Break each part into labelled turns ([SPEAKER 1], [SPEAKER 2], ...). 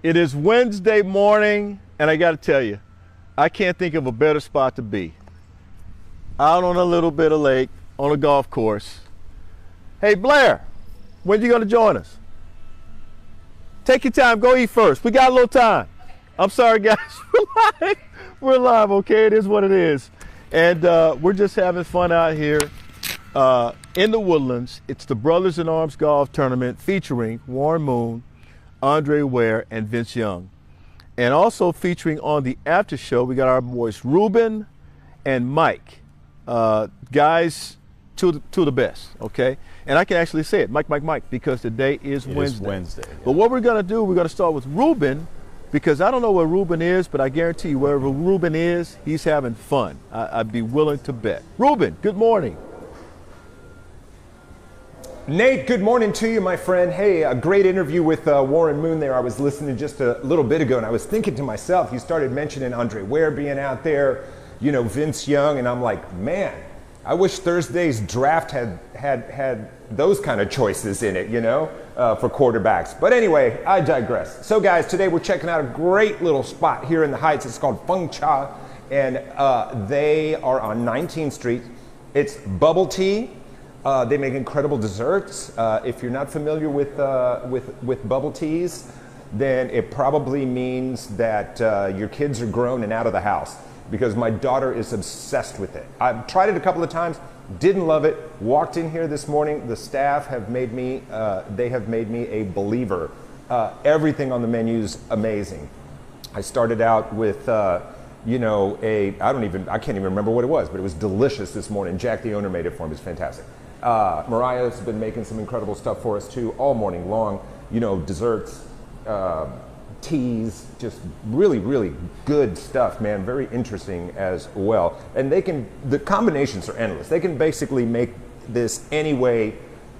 [SPEAKER 1] It is Wednesday morning, and I got to tell you, I can't think of a better spot to be. Out on a little bit of lake, on a golf course. Hey, Blair, when you going to join us? Take your time. Go eat first. We got a little time. I'm sorry, guys. We're live. We're live, okay? It is what it is. And we're just having fun out here in the Woodlands. It's the Brothers in Arms Golf Tournament featuring Warren Moon, Andre Ware, and Vince Young. And also featuring on the after show, we got our boys Ruben and Mike. Guys, to the best, okay? And I can actually say it, Mike, because today is Wednesday.
[SPEAKER 2] Yeah.
[SPEAKER 1] But what we're going to do, we're going to start with Ruben, because I don't know where Ruben is, but I guarantee you wherever Ruben is, he's having fun. I'd be willing to bet. Ruben, good morning.
[SPEAKER 2] Nate, good morning to you, my friend. Hey, a great interview with Warren Moon there. I was listening just a little bit ago, and I was thinking to myself, you started mentioning Andre Ware being out there, you know, Vince Young, and I'm like, man, I wish Thursday's draft had those kind of choices in it, you know, for quarterbacks. But anyway, I digress. So, guys, today we're checking out a great little spot here in the Heights. It's called Fung Cha, and they are on 19th Street. It's bubble tea. They make incredible desserts. If you're not familiar with bubble teas, then it probably means that your kids are grown and out of the house, because my daughter is obsessed with it. I've tried it a couple of times, didn't love it. Walked in here this morning, the staff have made me, they have made me a believer. Everything on the menu is amazing. I started out with, you know, I can't even remember what it was, but it was delicious this morning. Jack, the owner, made it for me. It's fantastic. Mariah's been making some incredible stuff for us too all morning long. You know, desserts, teas, just really, really good stuff, man. Very interesting as well. And the combinations are endless. They can basically make this any way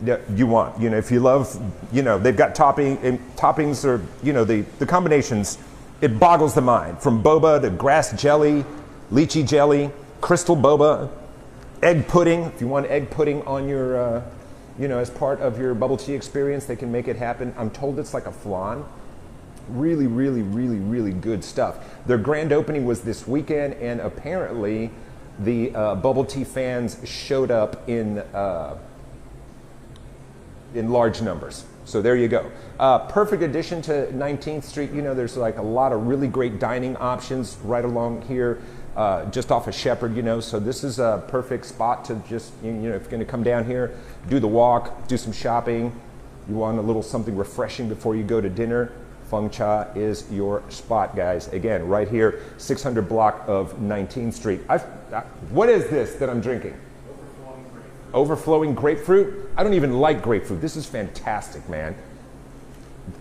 [SPEAKER 2] that you want. You know, if you love, you know, they've got toppings or, you know, the combinations, it boggles the mind. From boba to grass jelly, lychee jelly, crystal boba, egg pudding. If you want egg pudding on your, you know, as part of your bubble tea experience, they can make it happen. I'm told it's like a flan. Really, really, really, really good stuff. Their grand opening was this weekend, and apparently the bubble tea fans showed up in large numbers. So there you go. Perfect addition to 19th Street. You know, there's like a lot of really great dining options right along here. Just off of Shepherd, you know, so this is a perfect spot to just, you know, if you're going to come down here, do the walk, do some shopping, you want a little something refreshing before you go to dinner, Fung Cha is your spot, guys. Again, right here, 600 block of 19th Street. What is this that I'm drinking? Overflowing grapefruit? I don't even like grapefruit. This is fantastic, man.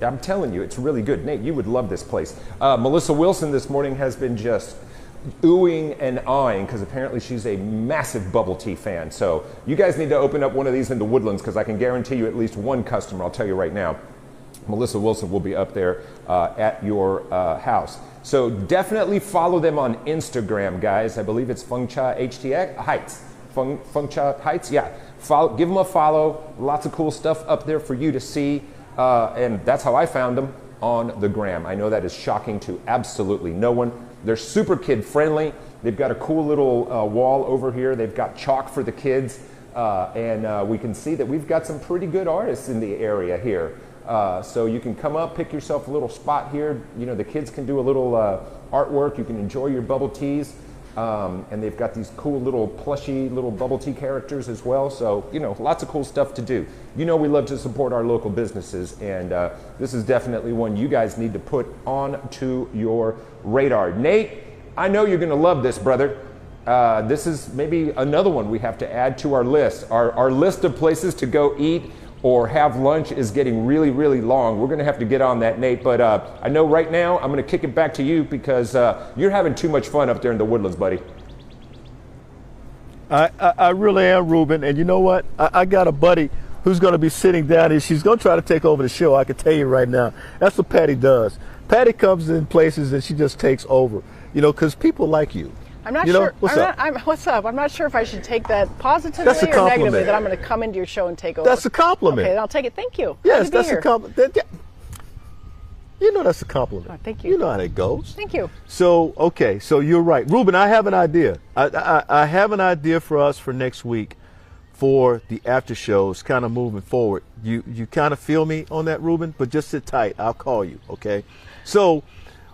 [SPEAKER 2] I'm telling you, it's really good. Nate, you would love this place. Melissa Wilson this morning has been just oohing and awing, because apparently she's a massive bubble tea fan. So you guys need to open up one of these in the Woodlands, because I can guarantee you at least one customer, I'll tell you right now, Melissa Wilson will be up there at your house. So definitely follow them on Instagram, guys. I believe it's Fung Cha Heights. Fung Cha Heights, yeah. Give them a follow. Lots of cool stuff up there for you to see. And that's how I found them, on the gram. I know that is shocking to absolutely no one. They're super kid friendly. They've got a cool little wall over here. They've got chalk for the kids. And we can see that we've got some pretty good artists in the area here. So you can come up, pick yourself a little spot here. You know, the kids can do a little artwork. You can enjoy your bubble teas. And they've got these cool little plushy little bubble tea characters as well. So, you know, lots of cool stuff to do. You know, we love to support our local businesses, and this is definitely one you guys need to put onto your radar. Nate, I know you're going to love this, brother. This is maybe another one we have to add to our list. Our list of places to go eat or have lunch is getting really, really long. We're going to have to get on that, Nate. But I know right now I'm going to kick it back to you, because you're having too much fun up there in the Woodlands, buddy.
[SPEAKER 1] I really am, Ruben. And you know what? I got a buddy who's going to be sitting down here. She's going to try to take over the show. I can tell you right now. That's what Patty does. Patty comes in places and she just takes over, you know, because people like you.
[SPEAKER 3] I'm not
[SPEAKER 1] you
[SPEAKER 3] sure.
[SPEAKER 1] Know, what's up?
[SPEAKER 3] What's up? I'm not sure if I should take that positively
[SPEAKER 1] That's a
[SPEAKER 3] or
[SPEAKER 1] compliment.
[SPEAKER 3] negatively, that I'm going to come into your show and take over.
[SPEAKER 1] That's a compliment.
[SPEAKER 3] Okay, then I'll take it. Thank you.
[SPEAKER 1] Yes, that's a compliment. You know that's a compliment.
[SPEAKER 3] Oh, thank you.
[SPEAKER 1] You know how that goes.
[SPEAKER 3] Thank you.
[SPEAKER 1] So, okay, so you're right. Ruben, I have an idea. I have an idea for us for next week for the after shows kind of moving forward. You kind of feel me on that, Ruben? But just sit tight. I'll call you, okay? So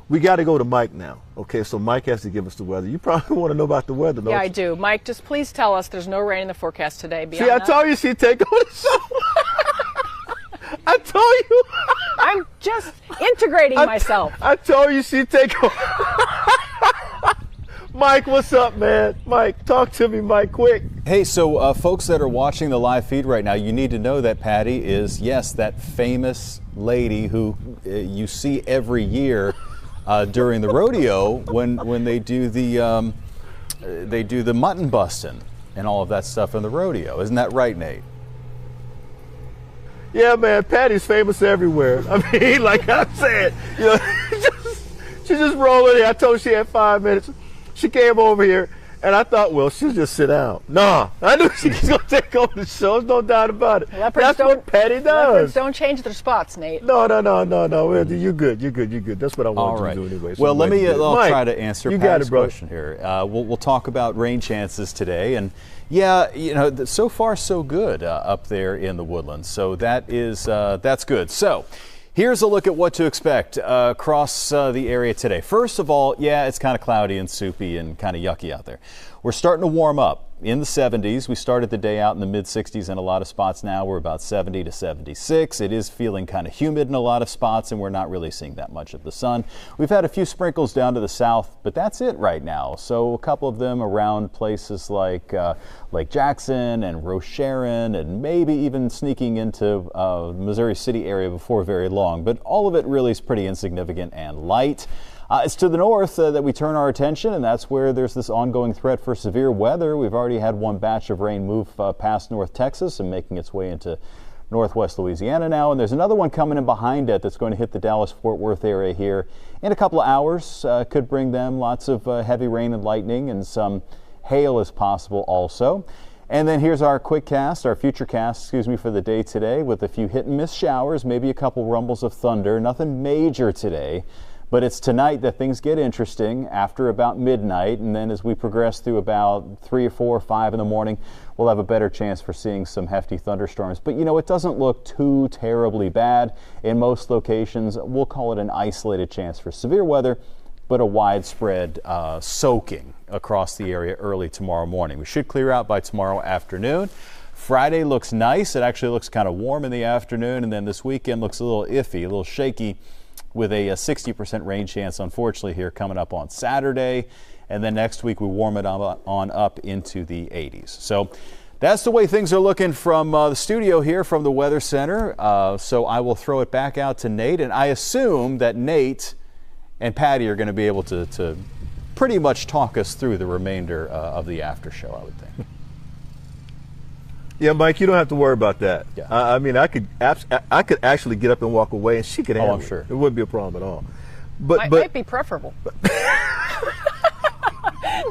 [SPEAKER 1] we got to go to Mike now, okay? So Mike has to give us the weather. You probably want to know about the weather, don't you?
[SPEAKER 3] Yeah, I do. Mike, just please tell us there's no rain in the forecast today.
[SPEAKER 1] See, I told you she'd take over the show. I told you.
[SPEAKER 3] I'm just integrating myself.
[SPEAKER 1] I told you she'd take over. Mike, what's up, man? Mike, talk to me, Mike, quick.
[SPEAKER 4] Hey, so folks that are watching the live feed right now, you need to know that Patty is, yes, that famous lady who you see every year during the rodeo when they do the mutton busting and all of that stuff in the rodeo. Isn't that right, Nate?
[SPEAKER 1] Yeah, man, Patty's famous everywhere. I mean, like I said, you know, she just rolled in here. I told her she had 5 minutes. She came over here, and I thought, well, she'll just sit down. Nah, I knew she was going to take over the show. There's no doubt about it. That's what Patty does.
[SPEAKER 3] Leopards don't change their spots, Nate.
[SPEAKER 1] No. You're good. That's what I want you to do anyway. So
[SPEAKER 4] Well, let me I'll
[SPEAKER 1] Mike,
[SPEAKER 4] try to answer Patty's question here. We'll talk about rain chances today, and yeah, you know, so far so good up there in the Woodlands. So that's good. So here's a look at what to expect across the area today. First of all, yeah, it's kind of cloudy and soupy and kind of yucky out there. We're starting to warm up in the 70s. We started the day out in the mid 60s in a lot of spots. Now we're about 70 to 76. It is feeling kind of humid in a lot of spots, and we're not really seeing that much of the sun. We've had a few sprinkles down to the south, but that's it right now. So a couple of them around places like Lake Jackson and Rocheron, and maybe even sneaking into Missouri City area before very long. But all of it really is pretty insignificant and light. It's to the north that we turn our attention, and that's where there's this ongoing threat for severe weather. We've already had one batch of rain move past North Texas and making its way into northwest Louisiana now, and there's another one coming in behind it that's going to hit the Dallas-Fort Worth area here in a couple of hours. Could bring them lots of heavy rain and lightning, and some hail is possible also. And then here's our future cast, for the day today, with a few hit and miss showers, maybe a couple rumbles of thunder. Nothing major today. But it's tonight that things get interesting after about midnight, and then as we progress through about 3 or 4 or 5 in the morning, we'll have a better chance for seeing some hefty thunderstorms. But you know, it doesn't look too terribly bad. In most locations, we'll call it an isolated chance for severe weather, but a widespread soaking across the area early tomorrow morning. We should clear out by tomorrow afternoon. Friday looks nice. It actually looks kind of warm in the afternoon, and then this weekend looks a little iffy, a little shaky, with a 60% rain chance, unfortunately, here coming up on Saturday. And then next week we warm it on up into the 80s. So that's the way things are looking from the studio here from the Weather Center. So I will throw it back out to Nate, and I assume that Nate and Patty are going to be able to pretty much talk us through the remainder of the after show, I would think.
[SPEAKER 1] Yeah, Mike, you don't have to worry about that.
[SPEAKER 4] Yeah.
[SPEAKER 1] I mean, I could actually get up and walk away, and she could handle
[SPEAKER 4] I'm sure.
[SPEAKER 1] it. It wouldn't be a problem at all. But
[SPEAKER 3] Might be preferable.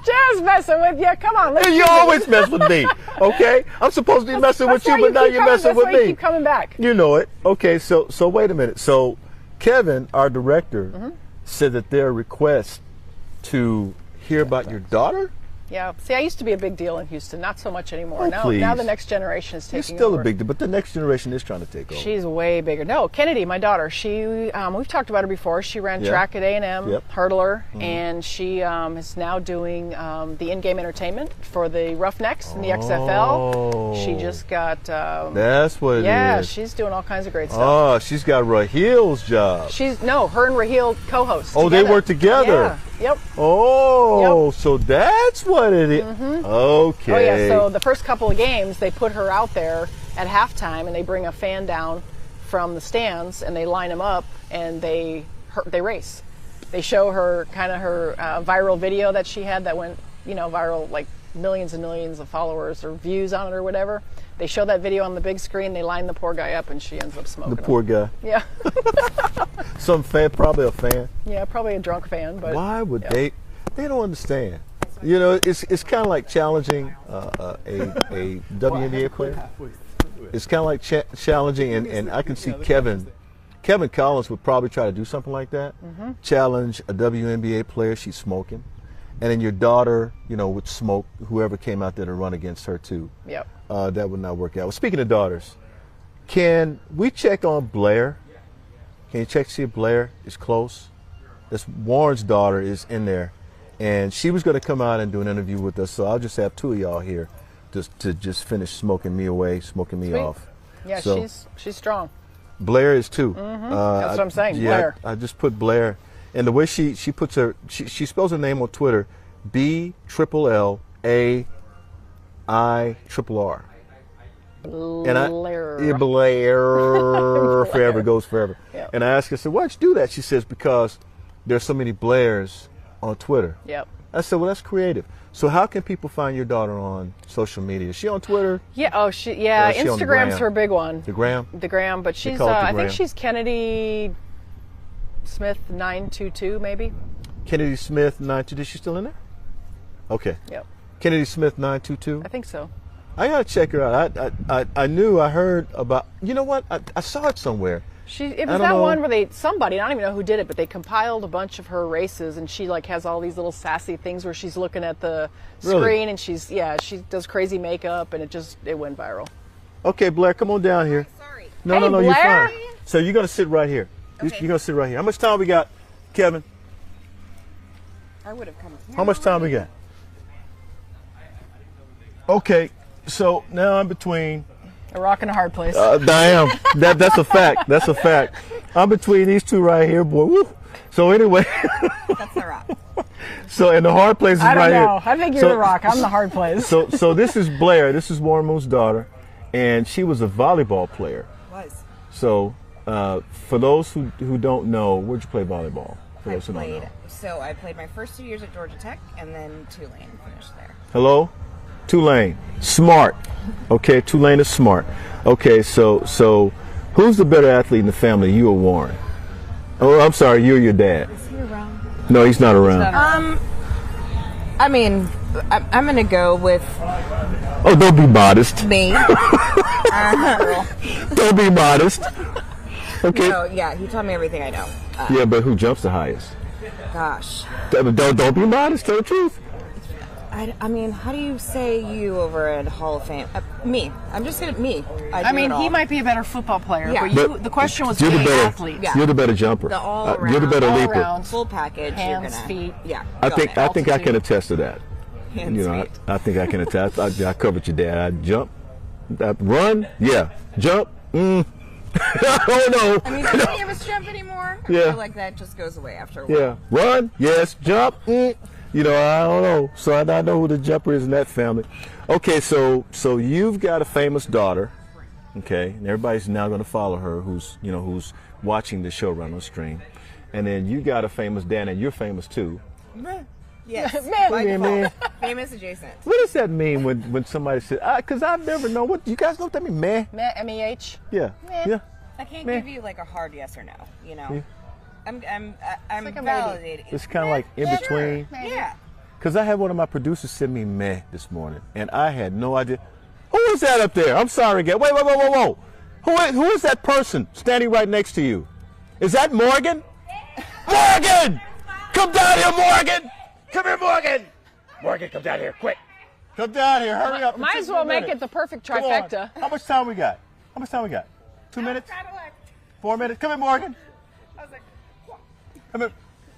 [SPEAKER 3] Just messing with you. Come on.
[SPEAKER 1] You always mess with me, okay? I'm supposed to be messing with you, but now you're messing with me.
[SPEAKER 3] That's why you keep coming back.
[SPEAKER 1] You know it. Okay, so wait a minute. So Kevin, our director, said that there are requests to hear about your daughter?
[SPEAKER 3] Yeah. See, I used to be a big deal in Houston. Not so much anymore.
[SPEAKER 1] Oh, please.
[SPEAKER 3] Now the next generation is taking
[SPEAKER 1] You're still
[SPEAKER 3] over.
[SPEAKER 1] a big deal, but the next generation is trying to take over.
[SPEAKER 3] She's way bigger. No, Kennedy, my daughter, she, we've talked about her before. She ran track at A&M, hurdler, and she is now doing the in-game entertainment for the Roughnecks in the XFL. She just got...
[SPEAKER 1] That's what it is.
[SPEAKER 3] Yeah, she's doing all kinds of great stuff.
[SPEAKER 1] Oh, she's got Rahil's job.
[SPEAKER 3] Her and Rahil co-host.
[SPEAKER 1] Oh,
[SPEAKER 3] together.
[SPEAKER 1] they work together?
[SPEAKER 3] Yeah. Yep.
[SPEAKER 1] Oh,
[SPEAKER 3] Yep.
[SPEAKER 1] so that's what it is. Okay.
[SPEAKER 3] Oh, yeah. So the first couple of games, they put her out there at halftime, and they bring a fan down from the stands, and they line them up, and they race. They show her her viral video that she had that went, viral, like millions and millions of followers or views on it or whatever. They show that video on the big screen. They line the poor guy up, and she ends up smoking.
[SPEAKER 1] The poor guy.
[SPEAKER 3] Yeah.
[SPEAKER 1] Some fan, probably a fan.
[SPEAKER 3] Yeah, probably a drunk fan. But
[SPEAKER 1] why would they? They don't understand. It's kind of like challenging a WNBA player. It's kind of like challenging, and I can see Kevin Kevin Collins would probably try to do something like that, challenge a WNBA player. She's smoking. And then your daughter, would smoke whoever came out there to run against her too.
[SPEAKER 3] Yep.
[SPEAKER 1] That would not work out. Well, speaking of daughters, can we check on Blair? Can you check to see if Blair is close? This Warren's daughter is in there, and she was going to come out and do an interview with us. So I'll just have two of y'all here, just to finish smoking me away, smoking me off.
[SPEAKER 3] Yeah,
[SPEAKER 1] so,
[SPEAKER 3] she's strong.
[SPEAKER 1] Blair is too.
[SPEAKER 3] That's what I'm saying.
[SPEAKER 1] Yeah,
[SPEAKER 3] Blair.
[SPEAKER 1] I just put Blair, and the way she puts her, she spells her name on Twitter, BLLAIRR.
[SPEAKER 3] Blair.
[SPEAKER 1] Blair forever goes forever.
[SPEAKER 3] Yep.
[SPEAKER 1] And I asked her, I said, why'd you do that? She says, because there's so many Blairs on Twitter.
[SPEAKER 3] Yep.
[SPEAKER 1] I said, well, that's creative. So how can people find your daughter on social media? Is she on Twitter?
[SPEAKER 3] Yeah. Oh,
[SPEAKER 1] Or is she on the
[SPEAKER 3] Instagram's
[SPEAKER 1] gram?
[SPEAKER 3] her big one.
[SPEAKER 1] The gram?
[SPEAKER 3] The gram, but she's
[SPEAKER 1] call it the
[SPEAKER 3] I think
[SPEAKER 1] gram.
[SPEAKER 3] she's Kennedy Smith 922 maybe.
[SPEAKER 1] Kennedy Smith 922. Is she still in there? Okay.
[SPEAKER 3] Yep.
[SPEAKER 1] Kennedy Smith 922.
[SPEAKER 3] I think so.
[SPEAKER 1] I gotta check her out. I heard about. You know what? I saw it somewhere.
[SPEAKER 3] It
[SPEAKER 1] I
[SPEAKER 3] was
[SPEAKER 1] don't
[SPEAKER 3] that
[SPEAKER 1] know.
[SPEAKER 3] one where somebody, I don't even know who did it, but they compiled a bunch of her races, and she has all these little sassy things where she's looking at the
[SPEAKER 1] Really?
[SPEAKER 3] screen, and she does crazy makeup, and it went viral.
[SPEAKER 1] Okay, Blair, come on down here.
[SPEAKER 5] Sorry.
[SPEAKER 1] No,
[SPEAKER 3] Hey,
[SPEAKER 1] you're
[SPEAKER 3] Blair.
[SPEAKER 1] fine. So you're gonna sit right here.
[SPEAKER 5] Okay.
[SPEAKER 1] You're gonna sit right here. How much time we got, Kevin?
[SPEAKER 5] I would have come here.
[SPEAKER 1] How much time we got? Okay, so now I'm between.
[SPEAKER 3] A rock and a hard place.
[SPEAKER 1] Damn, that's a fact. That's a fact. I'm between these two right here, boy. Woo. So anyway,
[SPEAKER 5] That's the rock.
[SPEAKER 1] and the hard place is
[SPEAKER 3] I don't
[SPEAKER 1] right
[SPEAKER 3] know.
[SPEAKER 1] here.
[SPEAKER 3] I think you're
[SPEAKER 1] So-
[SPEAKER 3] the rock. I'm the hard place.
[SPEAKER 1] So this is Blair. This is Warren Moon's daughter, and she was a volleyball player.
[SPEAKER 5] Was.
[SPEAKER 1] So for those who don't know, where'd you play volleyball? For those who don't know.
[SPEAKER 5] I played my first 2 years at Georgia Tech, and then Tulane finished there.
[SPEAKER 1] Hello? Tulane. Smart. Okay, Tulane is smart. Okay, so who's the better athlete in the family, you or Warren? Oh, I'm sorry, you or your dad?
[SPEAKER 5] Is he around?
[SPEAKER 1] No, he's not around.
[SPEAKER 5] I mean, I'm gonna go with
[SPEAKER 1] Oh, don't be modest.
[SPEAKER 5] me.
[SPEAKER 1] Don't be modest. Okay.
[SPEAKER 5] No, yeah, he taught me everything I know.
[SPEAKER 1] Yeah, but who jumps the highest?
[SPEAKER 5] Gosh.
[SPEAKER 1] Don't be modest. Tell the truth.
[SPEAKER 5] I mean, how do you say you over at Hall of Fame? Me. I'm just gonna me.
[SPEAKER 3] I mean, he might be a better football player,
[SPEAKER 5] Yeah.
[SPEAKER 3] but the question was
[SPEAKER 1] You're the
[SPEAKER 3] being
[SPEAKER 1] better
[SPEAKER 3] athlete.
[SPEAKER 5] Yeah.
[SPEAKER 1] You're the better jumper.
[SPEAKER 5] The all
[SPEAKER 1] You're the better
[SPEAKER 5] around,
[SPEAKER 1] leaper.
[SPEAKER 3] all around.
[SPEAKER 5] full package.
[SPEAKER 3] Hands,
[SPEAKER 5] you're gonna,
[SPEAKER 3] feet.
[SPEAKER 5] Yeah.
[SPEAKER 1] I
[SPEAKER 5] got
[SPEAKER 1] think
[SPEAKER 5] it.
[SPEAKER 1] I can attest to that.
[SPEAKER 5] Hands,
[SPEAKER 1] You know,
[SPEAKER 5] feet.
[SPEAKER 1] I think I can attest. I covered your dad. I jump, I run, yeah, jump. Oh no.
[SPEAKER 5] I mean, does any of us jump anymore? I
[SPEAKER 1] Yeah.
[SPEAKER 5] feel like that just goes away after a while.
[SPEAKER 1] Yeah, run, yes, jump. You know, I don't know. So I know who the jumper is in that family. Okay, so you've got a famous daughter, okay, and everybody's now going to follow her who's watching the show run on stream, and then you got a famous dad, and you're famous too.
[SPEAKER 5] Yes.
[SPEAKER 3] Man.
[SPEAKER 1] Yeah, man.
[SPEAKER 5] Famous adjacent.
[SPEAKER 1] What does that mean when somebody says? Because I've never known. What you guys know what that means? Meh.
[SPEAKER 3] MEH.
[SPEAKER 1] Yeah.
[SPEAKER 3] Meh.
[SPEAKER 1] Yeah.
[SPEAKER 5] I can't
[SPEAKER 1] Meh.
[SPEAKER 5] give you like a hard yes or no. You know.
[SPEAKER 1] Yeah.
[SPEAKER 5] I'm
[SPEAKER 3] like a maybe.
[SPEAKER 5] validated.
[SPEAKER 1] It's kind of like in
[SPEAKER 5] Sure.
[SPEAKER 1] between.
[SPEAKER 5] Yeah.
[SPEAKER 1] Because I had one of my producers send me meh this morning, and I had no idea. Who is that up there? I'm sorry, again. Wait. Whoa. Who is that person standing right next to you? Is that Morgan? Morgan! Come down here, Morgan! Come here, Morgan! Morgan, come down here, quick! Come down here, hurry up.
[SPEAKER 3] Might as well make it the perfect
[SPEAKER 1] Come on.
[SPEAKER 3] trifecta.
[SPEAKER 1] How much time we got? 2 minutes? 4 minutes? Come here, Morgan. Come here.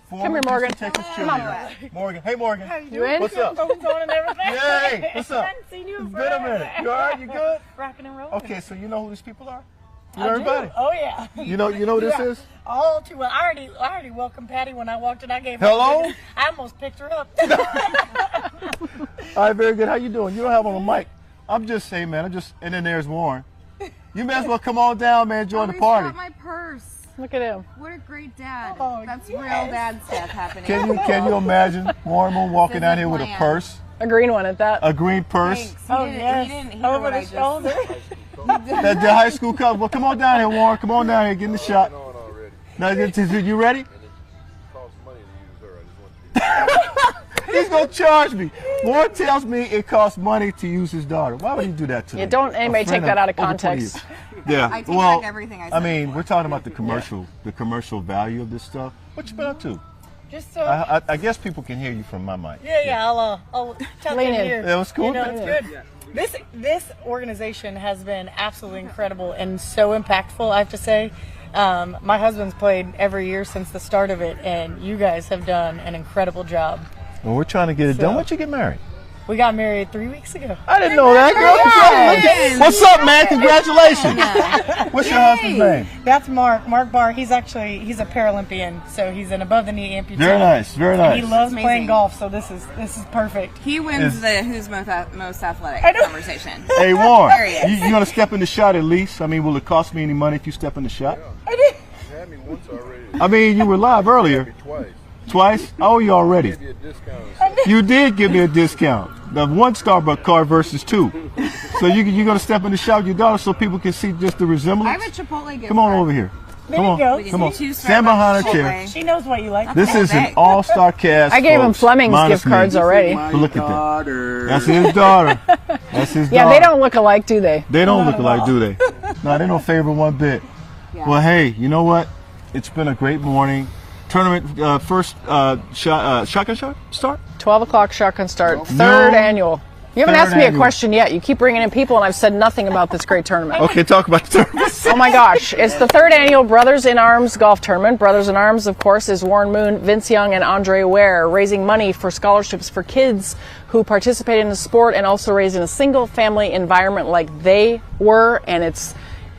[SPEAKER 3] Come here, Morgan.
[SPEAKER 1] Take this
[SPEAKER 3] Come on.
[SPEAKER 1] cheerleader. Morgan. Hey, Morgan.
[SPEAKER 3] You in?
[SPEAKER 1] What's up?
[SPEAKER 6] and everything.
[SPEAKER 1] Yay! What's up?
[SPEAKER 6] Hadn't seen you
[SPEAKER 1] It's
[SPEAKER 6] in
[SPEAKER 1] been a minute. You all right? You good?
[SPEAKER 6] Rocking and rolling.
[SPEAKER 1] Okay, so you know who these people are? You know
[SPEAKER 6] I
[SPEAKER 1] everybody?
[SPEAKER 6] do. Oh yeah.
[SPEAKER 1] You know who this
[SPEAKER 6] Yeah.
[SPEAKER 1] is?
[SPEAKER 6] All too well. I already welcomed Patty when I walked in. I gave her
[SPEAKER 1] Hello?
[SPEAKER 6] I almost picked her up.
[SPEAKER 1] All right, very good. How you doing? You don't have on a mic. I'm just saying, man. And then there's Warren. You may as well come on down, man. Join the
[SPEAKER 7] He's
[SPEAKER 1] party.
[SPEAKER 7] got my purse.
[SPEAKER 3] Look at him.
[SPEAKER 7] What a great dad.
[SPEAKER 6] Oh,
[SPEAKER 7] That's
[SPEAKER 6] yes.
[SPEAKER 7] real dad stuff happening.
[SPEAKER 1] Can you imagine Warren Moon walking
[SPEAKER 7] This
[SPEAKER 1] down
[SPEAKER 7] is
[SPEAKER 1] here with a
[SPEAKER 7] planned.
[SPEAKER 1] purse,
[SPEAKER 3] A green one at that.
[SPEAKER 1] a green purse?
[SPEAKER 7] Thanks.
[SPEAKER 6] Oh
[SPEAKER 7] He
[SPEAKER 6] yes.
[SPEAKER 7] didn't hear
[SPEAKER 6] Over
[SPEAKER 7] what
[SPEAKER 6] the
[SPEAKER 7] I just
[SPEAKER 6] shoulder.
[SPEAKER 1] That the high school cup. Well, come on down here, Warren. Come on down here. Get in the shot. Now, you ready? He's gonna charge me. Ward tells me it costs money to use his daughter. Why would he do that to me?
[SPEAKER 3] Yeah, don't anybody take that out of context.
[SPEAKER 1] Yeah.
[SPEAKER 5] I take
[SPEAKER 1] well,
[SPEAKER 5] back everything I
[SPEAKER 1] I
[SPEAKER 5] said.
[SPEAKER 1] mean, we're talking about the commercial value of this stuff. What you been up to?
[SPEAKER 6] Just
[SPEAKER 1] I guess people can hear you from my mic.
[SPEAKER 6] yeah, I'll tuck
[SPEAKER 3] Lean
[SPEAKER 6] in
[SPEAKER 3] in.
[SPEAKER 6] here.
[SPEAKER 1] That was cool.
[SPEAKER 6] You know, it's good. This organization has been absolutely incredible and so impactful, I have to say. My husband's played every year since the start of it, and you guys have done an incredible job.
[SPEAKER 1] Well, we're trying to get it done. When'd you get married?
[SPEAKER 6] We got married 3 weeks ago.
[SPEAKER 1] I didn't know that, girl. Congratulations. What's up, man? Congratulations. What's your husband's name?
[SPEAKER 6] That's Mark. Mark Barr. He's a Paralympian, so he's an above the knee amputee.
[SPEAKER 1] Very nice. Very
[SPEAKER 6] And he
[SPEAKER 1] nice.
[SPEAKER 6] loves
[SPEAKER 5] Amazing.
[SPEAKER 6] playing golf, so this is perfect.
[SPEAKER 5] He wins the who's most athletic
[SPEAKER 6] I know.
[SPEAKER 5] conversation.
[SPEAKER 1] Hey, Warren,
[SPEAKER 5] There he is.
[SPEAKER 1] you gonna step in the shot at least? I mean, will it cost me any money if you step in the shot?
[SPEAKER 6] I did.
[SPEAKER 8] You had me once already.
[SPEAKER 1] I mean, you were live earlier.
[SPEAKER 8] Twice.
[SPEAKER 1] Twice? I owe you already.
[SPEAKER 8] Give you a discount.
[SPEAKER 1] You did give me a discount. The one Starbucks card versus two. So you're gonna step in the shot with your daughter so people can see just the
[SPEAKER 5] I
[SPEAKER 1] resemblance?
[SPEAKER 5] have a Chipotle gift
[SPEAKER 1] Come on
[SPEAKER 5] card.
[SPEAKER 1] over here.
[SPEAKER 6] There
[SPEAKER 1] Come
[SPEAKER 6] you
[SPEAKER 1] on.
[SPEAKER 6] go.
[SPEAKER 5] We can
[SPEAKER 1] Come
[SPEAKER 5] do
[SPEAKER 1] on.
[SPEAKER 5] 2
[SPEAKER 1] Stand behind
[SPEAKER 5] Starbucks
[SPEAKER 1] her chair.
[SPEAKER 5] Chipotle.
[SPEAKER 6] She knows what you like.
[SPEAKER 1] This is an all-star cast.
[SPEAKER 3] I gave him
[SPEAKER 1] folks,
[SPEAKER 3] Fleming's
[SPEAKER 1] minus
[SPEAKER 3] gift cards
[SPEAKER 1] me.
[SPEAKER 3] already.
[SPEAKER 1] But look at that. That's his daughter. That's his
[SPEAKER 3] Yeah,
[SPEAKER 1] daughter.
[SPEAKER 3] they don't look alike, do they?
[SPEAKER 1] They don't look alike, do they? No, they don't favor one bit.
[SPEAKER 5] Yeah.
[SPEAKER 1] Well, hey, you know what? It's been a great morning. Tournament first shotgun shot start.
[SPEAKER 3] 12 o'clock shotgun start, third annual. You haven't
[SPEAKER 1] Third
[SPEAKER 3] asked me a
[SPEAKER 1] annual.
[SPEAKER 3] question yet. You keep bringing in people, and I've said nothing about this great tournament.
[SPEAKER 1] Okay, talk about the tournament.
[SPEAKER 3] Oh my gosh. It's the third annual Brothers in Arms golf tournament. Brothers in Arms, of course, is Warren Moon, Vince Young, and Andre Ware, raising money for scholarships for kids who participate in the sport and also raised in a single family environment like they were. And it's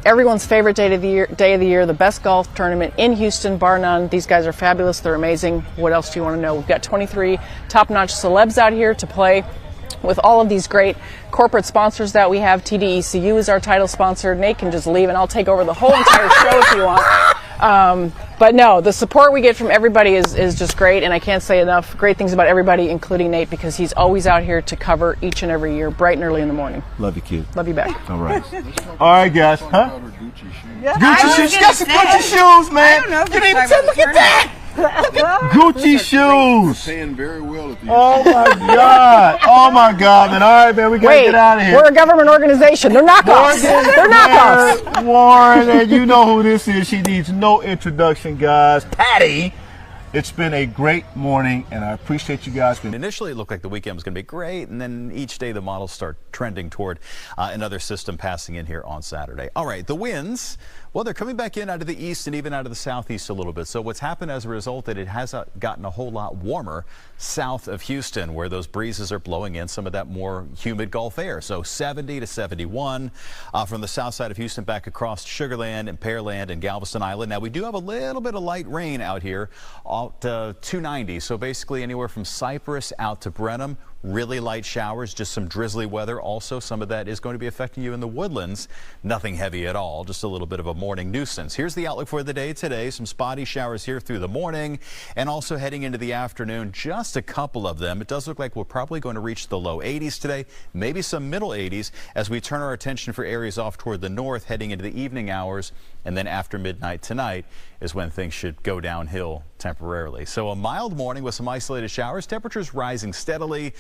[SPEAKER 3] everyone's favorite day of the year, the best golf tournament in Houston, bar none. These guys are fabulous. They're amazing. What else do you want to know? We've got 23 top-notch celebs out here to play with all of these great corporate sponsors that we have. TDECU is our title sponsor. Nate can just leave and I'll take over the whole entire show if you want. But no, the support we get from everybody is just great, and I can't say enough great things about everybody, including Nate, because he's always out here to cover each and every year, bright and early in the morning.
[SPEAKER 1] Love you, kid.
[SPEAKER 3] Love you back.
[SPEAKER 1] All right. All right, guys. Huh?
[SPEAKER 8] Gucci shoes.
[SPEAKER 1] Gucci shoes. You got some Gucci shoes, man.
[SPEAKER 5] I don't know if
[SPEAKER 1] You didn't even
[SPEAKER 5] it's
[SPEAKER 1] say,
[SPEAKER 5] about
[SPEAKER 1] look
[SPEAKER 5] the
[SPEAKER 1] at that. Gucci shoes.
[SPEAKER 8] Paying very well at the
[SPEAKER 1] Oh my God. Oh my God, man. All right, man. We gotta
[SPEAKER 3] Wait,
[SPEAKER 1] get out of here.
[SPEAKER 3] we're a government organization. They're knockoffs. They're knockoffs.
[SPEAKER 1] Warren, and you know who this is. She needs no introduction, guys. Patty. It's been a great morning, and I appreciate you guys.
[SPEAKER 4] Initially, it looked like the weekend was going to be great, and then each day the models start trending toward another system passing in here on Saturday. All right, the winds, well, they're coming back in out of the east and even out of the southeast a little bit. So what's happened as a result that it has gotten a whole lot warmer south of Houston, where those breezes are blowing in some of that more humid Gulf air. So 70 to 71 from the south side of Houston back across Sugarland and Pearland and Galveston Island. Now, we do have a little bit of light rain out here. 290, so basically anywhere from Cypress out to Brenham. Really light showers, just some drizzly weather. Also, some of that is going to be affecting you in the Woodlands. Nothing heavy at all, just a little bit of a morning nuisance. Here's the outlook for the day today. Some spotty showers here through the morning and also heading into the afternoon, just a couple of them. It does look like we're probably going to reach the low 80s today, maybe some middle 80s as we turn our attention for areas off toward the north heading into the evening hours. And then after midnight tonight is when things should go downhill temporarily. So a mild morning with some isolated showers. Temperatures rising steadily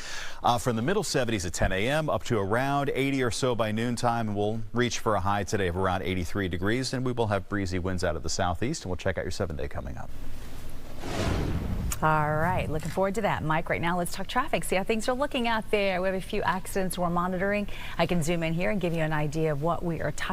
[SPEAKER 4] from the middle 70s at 10 a.m. up to around 80 or so by noontime. And we'll reach for a high today of around 83 degrees. And we will have breezy winds out of the southeast. And we'll check out your 7-day coming up.
[SPEAKER 9] All right, looking forward to that. Mike, right now let's talk traffic, see how things are looking out there. We have a few accidents we're monitoring. I can zoom in here and give you an idea of what we are talking